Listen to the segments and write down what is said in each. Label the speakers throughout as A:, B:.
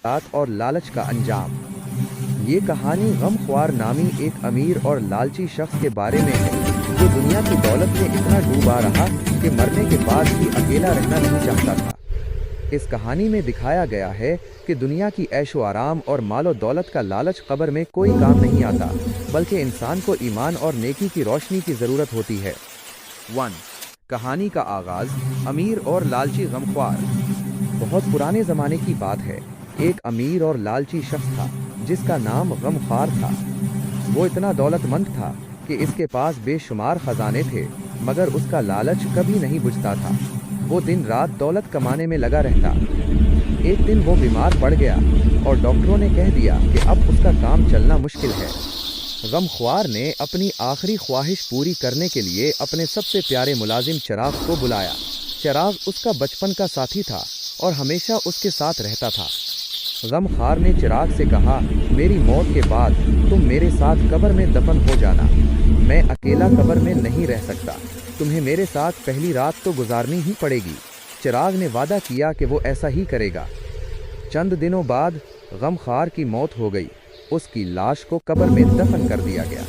A: रात और लालच का अंजाम। ये कहानी गमख्वार नामी एक अमीर और लालची शख्स के बारे में है जो दुनिया की दौलत में इतना डूबा रहा कि मरने के बाद भी अकेला रहना नहीं चाहता था। इस कहानी में दिखाया गया है कि दुनिया की ऐशो आराम और मालो दौलत का लालच कब्र में कोई काम नहीं आता, बल्कि इंसान को ईमान और नेकी की रोशनी की ज़रूरत होती है। 1. कहानी का आगाज़ अमीर और लालची गमख्वार। बहुत पुराने ज़माने की बात है। एक अमीर और लालची शख्स था जिसका नाम गमख्वार था। वो इतना दौलतमंद था कि इसके पास बेशुमार खजाने थे, मगर उसका लालच कभी नहीं बुझता था। वो दिन रात दौलत कमाने में लगा रहता। एक दिन वो बीमार पड़ गया और डॉक्टरों ने कह दिया कि अब उसका काम चलना मुश्किल है। गमख्वार ने अपनी आखिरी ख्वाहिश पूरी करने के लिए अपने सबसे प्यारे मुलाजिम चिराग को बुलाया। चिराग उसका बचपन का साथी था और हमेशा उसके साथ रहता था। गमख्वार ने चिराग से कहा, मेरी मौत के बाद तुम मेरे साथ कब्र में दफन हो जाना। मैं अकेला कब्र में नहीं रह सकता, तुम्हें मेरे साथ पहली रात तो गुजारनी ही पड़ेगी। चिराग ने वादा किया कि वो ऐसा ही करेगा। चंद दिनों बाद गमख्वार की मौत हो गई। उसकी लाश को कब्र में दफन कर दिया गया।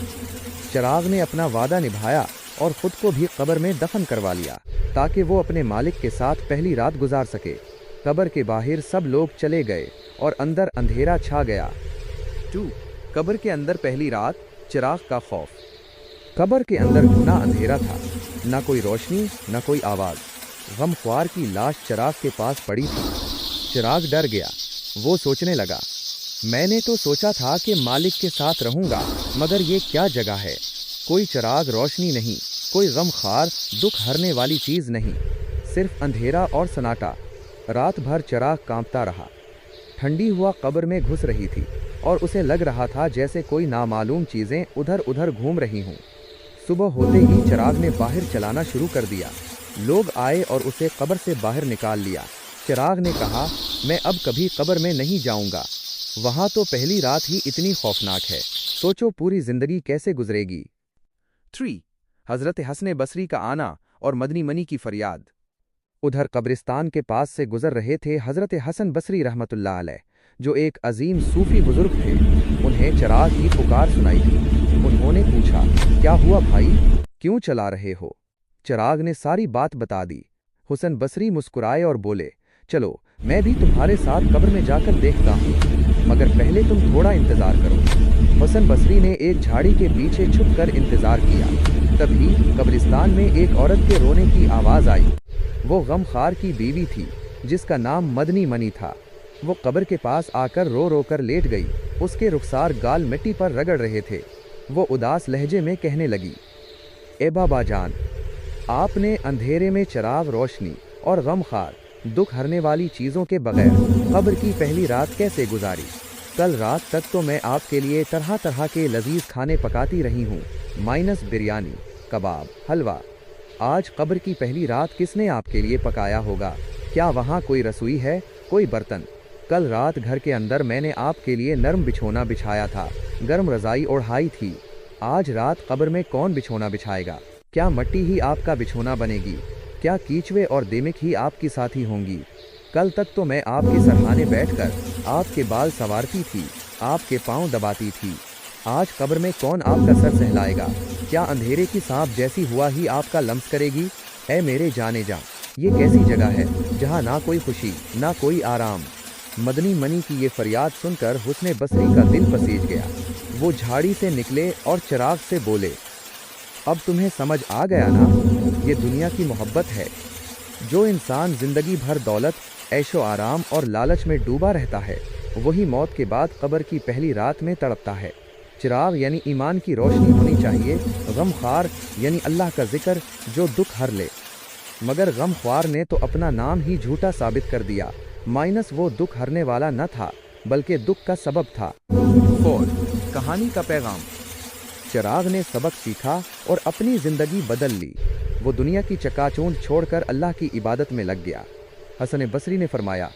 A: चिराग ने अपना वादा निभाया और ख़ुद को भी कब्र में दफन करवा लिया ताकि वो अपने मालिक के साथ पहली रात गुजार सके। कब्र के बाहर सब लोग चले गए और अंदर अंधेरा छा गया। 2. कब्र के अंदर पहली रात, चिराग का खौफ। कब्र के अंदर घना अंधेरा था, ना कोई रोशनी ना कोई आवाज़। गमख्वार की लाश चिराग के पास पड़ी थी। चिराग डर गया। वो सोचने लगा, मैंने तो सोचा था कि मालिक के साथ रहूंगा, मगर ये क्या जगह है। कोई चिराग रोशनी नहीं, कोई गमख्वार दुख हरने वाली चीज़ नहीं, सिर्फ अंधेरा और सन्नाटा। रात भर चिराग कांपता रहा। ठंडी हुआ कब्र में घुस रही थी और उसे लग रहा था जैसे कोई नामालूम चीज़ें उधर उधर घूम रही हों। सुबह होते ही चिराग ने बाहर चलाना शुरू कर दिया। लोग आए और उसे कब्र से बाहर निकाल लिया। चिराग ने कहा, मैं अब कभी कब्र में नहीं जाऊंगा। वहां तो पहली रात ही इतनी खौफनाक है, सोचो पूरी जिंदगी कैसे गुजरेगी। 3. हजरत हसन बसरी का आना और मदनी मनी की फरियाद। उधर कब्रिस्तान के पास से गुजर रहे थे हजरत हसन बसरी रहमतुल्लाह अलैह, जो एक अजीम सूफी बुजुर्ग थे। उन्हें चिराग की पुकार सुनाई थी। उन्होंने पूछा, क्या हुआ भाई, क्यों चला रहे हो? चिराग ने सारी बात बता दी। हुसन बसरी मुस्कुराए और बोले, चलो मैं भी तुम्हारे साथ कब्र में जाकर देखता हूँ, मगर पहले तुम थोड़ा इंतज़ार करो। हुसन बसरी ने एक झाड़ी के पीछे छुपकर इंतज़ार किया। तभी कब्रिस्तान में एक औरत के रोने की आवाज़ आई। वो गमख्वार की बीवी थी जिसका नाम मदनी मनी था। वो कब्र के पास आकर रो रो कर लेट गई। उसके रुखसार गाल मिट्टी पर रगड़ रहे थे। वो उदास लहजे में कहने लगी, ए बाबा जान, आपने अंधेरे में चिराग रोशनी और गमख्वार दुख हरने वाली चीज़ों के बगैर कब्र की पहली रात कैसे गुजारी? कल रात तक तो मैं आपके लिए तरह तरह के लजीज खाने पकाती रही हूँ, माइनस बिरयानी, कबाब, हलवा। आज कब्र की पहली रात किसने आपके लिए पकाया होगा? क्या वहाँ कोई रसोई है, कोई बर्तन? कल रात घर के अंदर मैंने आपके लिए नरम बिछोना बिछाया था, गर्म रज़ाई ओढ़ाई थी। आज रात कब्र में कौन बिछोना बिछाएगा? क्या मट्टी ही आपका बिछोना बनेगी? क्या कीचवे और दिमक ही आपकी साथी होंगी? कल तक तो मैं आपके सरहाने बैठकर आपके बाल संवारती थी, आपके पाँव दबाती थी। आज कब्र में कौन आपका सर सहलाएगा? क्या अंधेरे की सांप जैसी हुआ ही आपका लम्स करेगी? ऐ मेरे जाने जा, ये कैसी जगह है जहाँ ना कोई खुशी ना कोई आराम। मदनी मनी की ये फरियाद सुनकर हुस्ने बसरी का दिल पसीज गया। वो झाड़ी से निकले और चिराग से बोले, अब तुम्हें समझ आ गया ना, ये दुनिया की मोहब्बत है। जो इंसान ज़िंदगी भर दौलत, ऐशो आराम और लालच में डूबा रहता है, वही मौत के बाद कब्र की पहली रात में तड़पता है। चिराग यानी ईमान की रोशनी होनी चाहिए, गमख्वार यानी अल्लाह का जिक्र जो दुख हर ले। मगर गमख्वार ने तो अपना नाम ही झूठा साबित कर दिया, माइनस वो दुख हरने वाला न था बल्कि दुख का सबब था। 4. कहानी का पैगाम। चिराग ने सबक सीखा और अपनी ज़िंदगी बदल ली। वो दुनिया की चकाचौंध छोड़कर अल्लाह की इबादत में लग गया। हसन बसरी ने फरमाया,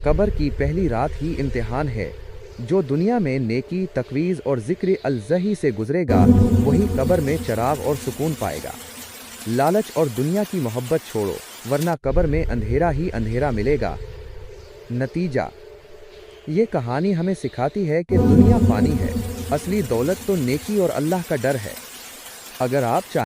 A: कब्र की पहली रात ही इम्तिहान है। जो दुनिया में नेकी, तकवीज़ और ज़िक्र अल-ज़ही से गुजरेगा, वही कब्र में चिराग और सुकून पाएगा। लालच और दुनिया की मोहब्बत छोड़ो, वरना कब्र में अंधेरा ही अंधेरा मिलेगा। नतीजा, یہ کہانی ہمیں سکھاتی ہے کہ دنیا فانی ہے، اصلی دولت تو نیکی اور اللہ کا ڈر ہے۔ اگر آپ چاہیں